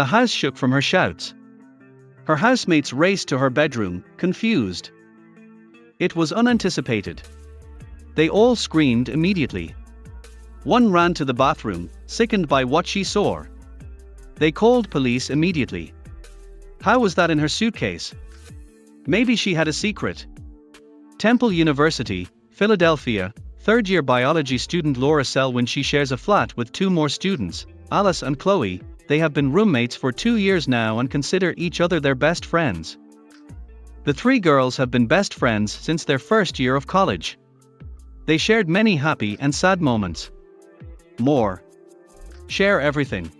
The house shook from her shouts. Her housemates raced to her bedroom, confused. It was unanticipated. They all screamed immediately. One ran to the bathroom, sickened by what she saw. They called police immediately. How was that in her suitcase? Maybe she had a secret. Temple University, Philadelphia, third-year biology student Laura Selwyn. She shares a flat with two more students, Alice and Chloe. They have been roommates for 2 years now and consider each other their best friends. The three girls have been best friends since their first year of college. They shared many happy and sad moments. More. Share everything.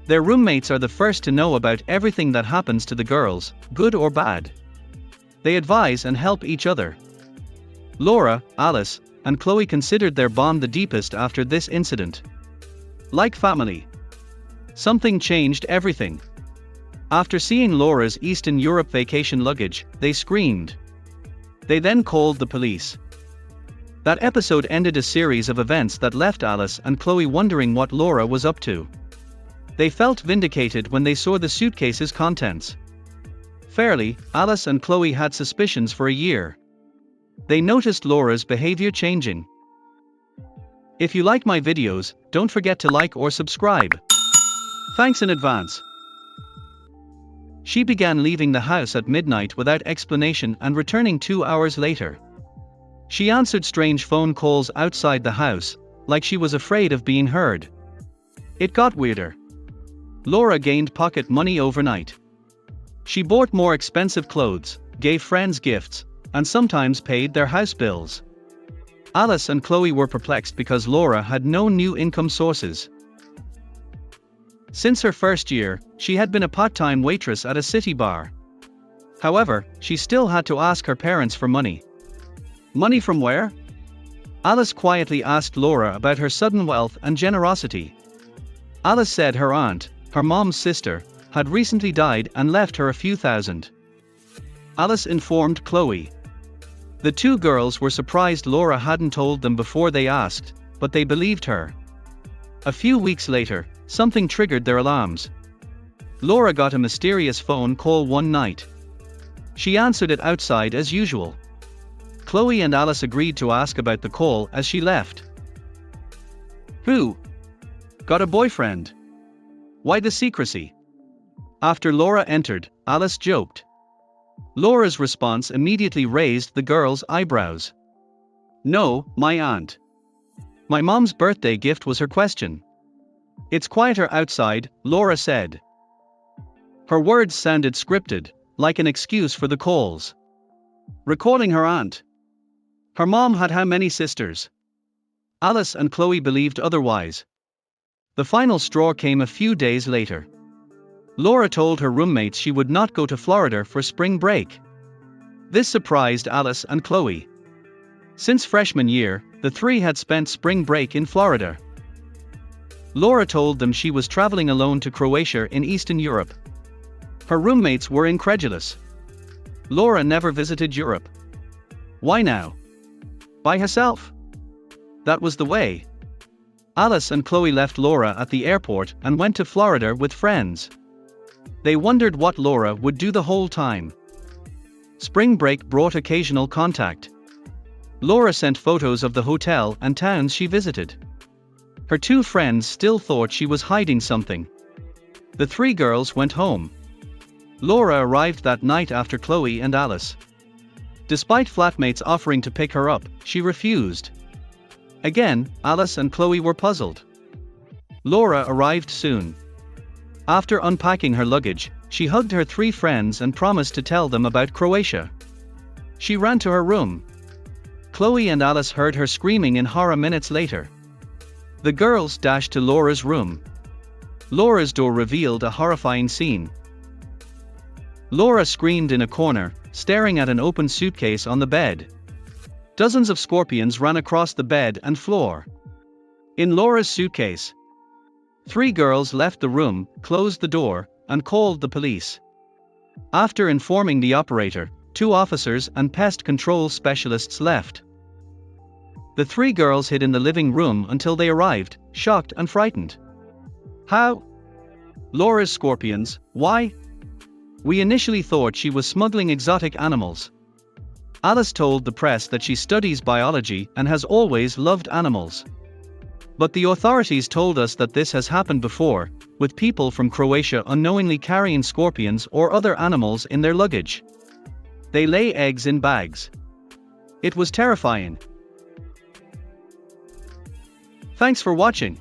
Their roommates are the first to know about everything that happens to the girls, good or bad. They advise and help each other. Laura, Alice, and Chloe considered their bond the deepest after this incident. Like family. Something changed everything. After seeing Laura's Eastern Europe vacation luggage, they screamed. They then called the police. That episode ended a series of events that left Alice and Chloe wondering what Laura was up to. They felt vindicated when they saw the suitcase's contents. Fairly, Alice and Chloe had suspicions for a year. They noticed Laura's behavior changing. If you like my videos, don't forget to like or subscribe. Thanks in advance. She began leaving the house at midnight without explanation and returning 2 hours later. She answered strange phone calls outside the house, like she was afraid of being heard. It got weirder. Laura gained pocket money overnight. She bought more expensive clothes, gave friends gifts, and sometimes paid their house bills. Alice and Chloe were perplexed because Laura had no new income sources. Since her first year, she had been a part-time waitress at a city bar. However, she still had to ask her parents for money. Money from where? Alice quietly asked Laura about her sudden wealth and generosity. Alice said her aunt, her mom's sister, had recently died and left her a few thousand. Alice informed Chloe. The two girls were surprised Laura hadn't told them before they asked, but they believed her. A few weeks later, something triggered their alarms. Laura got a mysterious phone call one night. She answered it outside as usual. Chloe and Alice agreed to ask about the call as she left. Who? Got a boyfriend? Why the secrecy? After Laura entered, Alice joked. Laura's response immediately raised the girls' eyebrows. No, my aunt. My mom's birthday gift was her question. It's quieter outside, Laura said. Her words sounded scripted, like an excuse for the calls. Recalling her aunt. Her mom had how many sisters? Alice and Chloe believed otherwise. The final straw came a few days later. Laura told her roommates she would not go to Florida for spring break. This surprised Alice and Chloe. Since freshman year, the three had spent spring break in Florida. Laura told them she was traveling alone to Croatia in Eastern Europe. Her roommates were incredulous. Laura never visited Europe. Why now? By herself? That was the way. Alice and Chloe left Laura at the airport and went to Florida with friends. They wondered what Laura would do the whole time. Spring break brought occasional contact. Laura sent photos of the hotel and towns she visited. Her two friends still thought she was hiding something. The three girls went home. Laura arrived that night after Chloe and Alice. Despite flatmates offering to pick her up, she refused. Again, Alice and Chloe were puzzled. Laura arrived soon. After unpacking her luggage, she hugged her three friends and promised to tell them about Croatia. She ran to her room. Chloe and Alice heard her screaming in horror minutes later. The girls dashed to Laura's room. Laura's door revealed a horrifying scene. Laura screamed in a corner, staring at an open suitcase on the bed. Dozens of scorpions ran across the bed and floor. In Laura's suitcase. Three girls left the room, closed the door, and called the police. After informing the operator, 2 officers and pest control specialists left. The three girls hid in the living room until they arrived, shocked and frightened. How? Laura's scorpions, why? We initially thought she was smuggling exotic animals. Alice told the press that she studies biology and has always loved animals. But the authorities told us that this has happened before, with people from Croatia unknowingly carrying scorpions or other animals in their luggage. They lay eggs in bags. It was terrifying. Thanks for watching.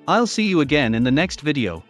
I'll see you again in the next video.